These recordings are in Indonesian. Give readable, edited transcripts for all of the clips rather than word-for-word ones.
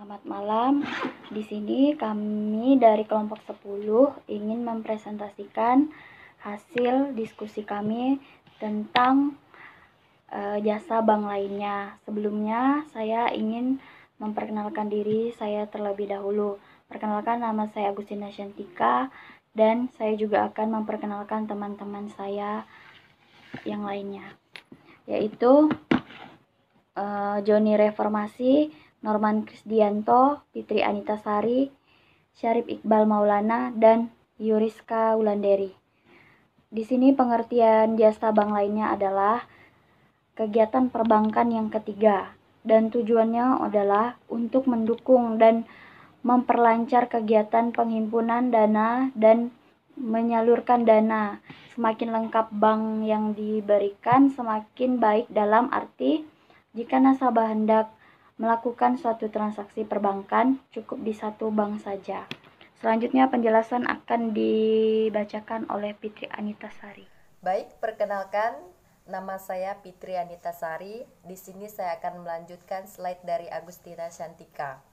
Selamat malam. Di sini kami dari kelompok 10 ingin mempresentasikan hasil diskusi kami tentang jasa bank lainnya. Sebelumnya saya ingin memperkenalkan diri saya terlebih dahulu. Perkenalkan, nama saya Agustina Shantika dan saya juga akan memperkenalkan teman-teman saya yang lainnya, yaitu Joni Reformasi, Norman Krisdianto, Fitri Anita Sari, Syarif Iqbal Maulana, dan Yuriska Wulandari. Di sini pengertian jasa bank lainnya adalah kegiatan perbankan yang ketiga, dan tujuannya adalah untuk mendukung dan memperlancar kegiatan penghimpunan dana dan menyalurkan dana. Semakin lengkap bank yang diberikan, semakin baik, dalam arti jika nasabah hendak melakukan suatu transaksi perbankan, cukup di satu bank saja. Selanjutnya penjelasan akan dibacakan oleh Fitri Anita Sari. Baik, perkenalkan, nama saya Fitri Anita Sari. Di sini saya akan melanjutkan slide dari Agustina Shantika.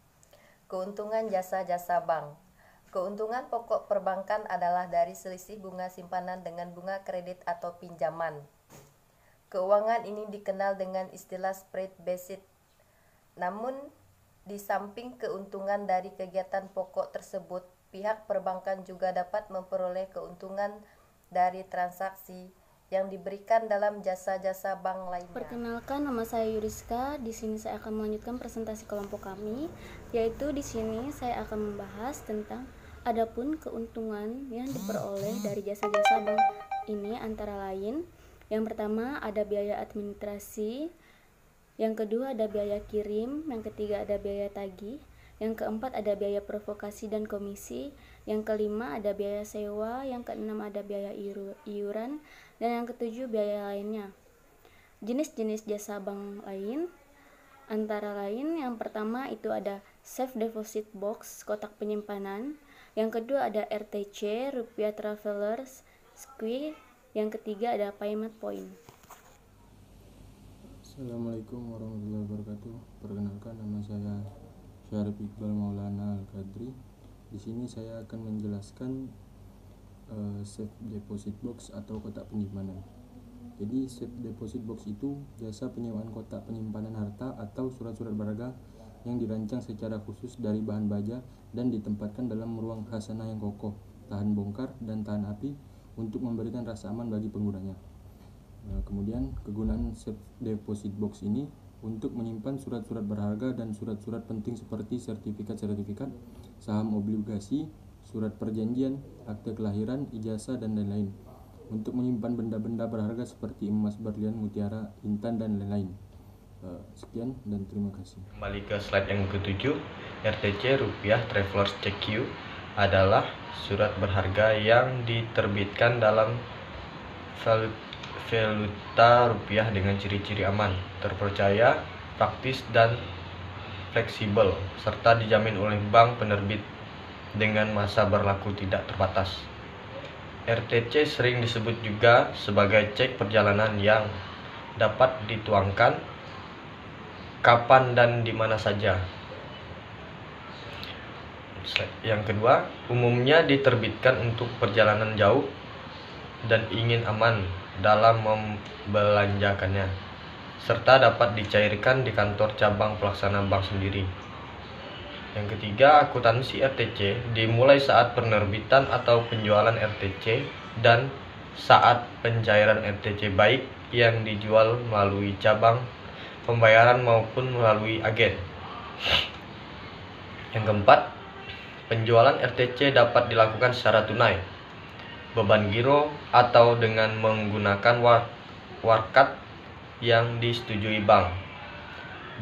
Keuntungan jasa-jasa bank. Keuntungan pokok perbankan adalah dari selisih bunga simpanan dengan bunga kredit atau pinjaman. Keuangan ini dikenal dengan istilah spread-based. Namun, di samping keuntungan dari kegiatan pokok tersebut, pihak perbankan juga dapat memperoleh keuntungan dari transaksi yang diberikan dalam jasa-jasa bank lainnya. Perkenalkan, nama saya Yuriska. Di sini saya akan melanjutkan presentasi kelompok kami, yaitu di sini saya akan membahas tentang adapun keuntungan yang diperoleh dari jasa-jasa bank ini, antara lain yang pertama ada biaya administrasi, yang kedua ada biaya kirim, yang ketiga ada biaya tagih, yang keempat ada biaya provokasi dan komisi, yang kelima ada biaya sewa, yang keenam ada biaya iuran, dan yang ketujuh biaya lainnya. Jenis-jenis jasa bank lain antara lain yang pertama itu ada safe deposit box, kotak penyimpanan, yang kedua ada RTC, rupiah travelers square, yang ketiga ada payment point. Assalamualaikum warahmatullahi wabarakatuh. Perkenalkan, nama saya Syarif Iqbal Maulana Al-Qadri. Di sini saya akan menjelaskan safe deposit box atau kotak penyimpanan. Jadi safe deposit box itu jasa penyewaan kotak penyimpanan harta atau surat-surat berharga yang dirancang secara khusus dari bahan baja dan ditempatkan dalam ruang khasanah yang kokoh, tahan bongkar dan tahan api untuk memberikan rasa aman bagi penggunanya. Kemudian kegunaan safe deposit box ini untuk menyimpan surat-surat berharga dan surat-surat penting seperti sertifikat-sertifikat, saham obligasi, surat perjanjian, akte kelahiran, ijazah, dan lain-lain. Untuk menyimpan benda-benda berharga seperti emas, berlian, mutiara, intan, dan lain-lain. Sekian dan terima kasih. Kembali ke slide yang ke-7, RTC rupiah Travelers CQ adalah surat berharga yang diterbitkan dalam valuta rupiah dengan ciri-ciri aman, terpercaya, praktis, dan fleksibel, serta dijamin oleh bank penerbit dengan masa berlaku tidak terbatas. RTC sering disebut juga sebagai cek perjalanan yang dapat dituangkan kapan dan di mana saja. Yang kedua, umumnya diterbitkan untuk perjalanan jauh dan ingin aman dalam membelanjakannya, serta dapat dicairkan di kantor cabang pelaksana bank sendiri. Yang ketiga, akuntansi RTC dimulai saat penerbitan atau penjualan RTC dan saat pencairan RTC, baik yang dijual melalui cabang pembayaran maupun melalui agen. Yang keempat, penjualan RTC dapat dilakukan secara tunai, beban giro, atau dengan menggunakan warkat yang disetujui bank.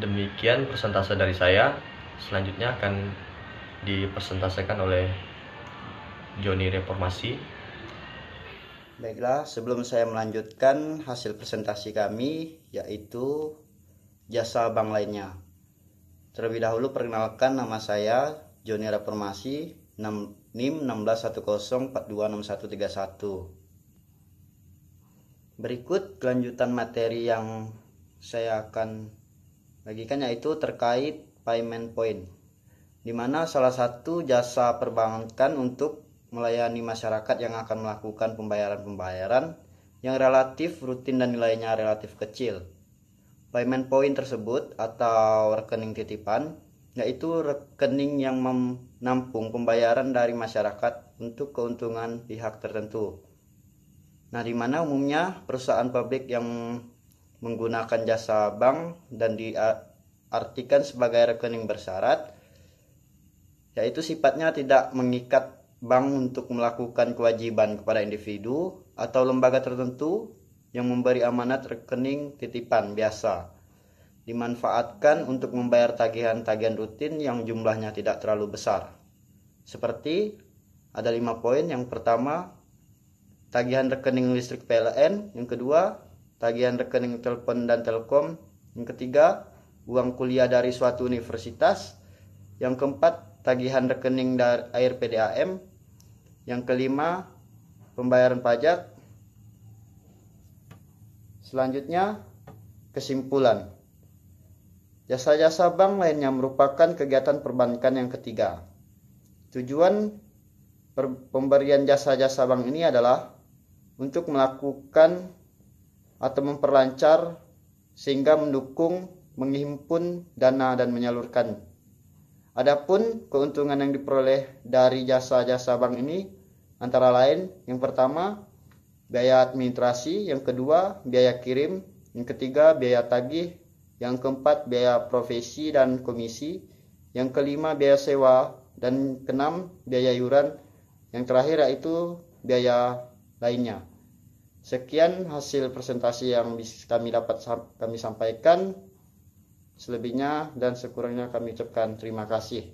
Demikian persentase dari saya. Selanjutnya akan dipresentasikan oleh Joni Reformasi. Baiklah, sebelum saya melanjutkan hasil presentasi kami, yaitu jasa bank lainnya. Terlebih dahulu perkenalkan, nama saya Joni Reformasi, NIM 1610426131. Berikut kelanjutan materi yang saya akan bagikan, yaitu terkait payment point. di mana salah satu jasa perbankan untuk melayani masyarakat yang akan melakukan pembayaran-pembayaran yang relatif rutin dan nilainya relatif kecil. Payment point tersebut atau rekening titipan yaitu rekening yang menampung pembayaran dari masyarakat untuk keuntungan pihak tertentu. Nah, di mana umumnya perusahaan publik yang menggunakan jasa bank dan diartikan sebagai rekening bersyarat, yaitu sifatnya tidak mengikat bank untuk melakukan kewajiban kepada individu atau lembaga tertentu yang memberi amanat rekening titipan biasa, dimanfaatkan untuk membayar tagihan-tagihan rutin yang jumlahnya tidak terlalu besar. Seperti ada 5 poin. Yang pertama, tagihan rekening listrik PLN. Yang kedua, tagihan rekening telepon dan telkom. Yang ketiga, uang kuliah dari suatu universitas. Yang keempat, tagihan rekening dari air PDAM. Yang kelima, pembayaran pajak. Selanjutnya, kesimpulan. Jasa-jasa bank lainnya merupakan kegiatan perbankan yang ketiga. Tujuan pemberian jasa-jasa bank ini adalah untuk melakukan atau memperlancar sehingga mendukung, menghimpun dana dan menyalurkan. Adapun keuntungan yang diperoleh dari jasa-jasa bank ini antara lain, yang pertama, biaya administrasi, yang kedua, biaya kirim, yang ketiga, biaya tagih, yang keempat, biaya profesi dan komisi, yang kelima, biaya sewa, dan keenam, biaya iuran, yang terakhir yaitu biaya lainnya. Sekian hasil presentasi yang kami sampaikan. Selebihnya dan sekurangnya kami ucapkan terima kasih.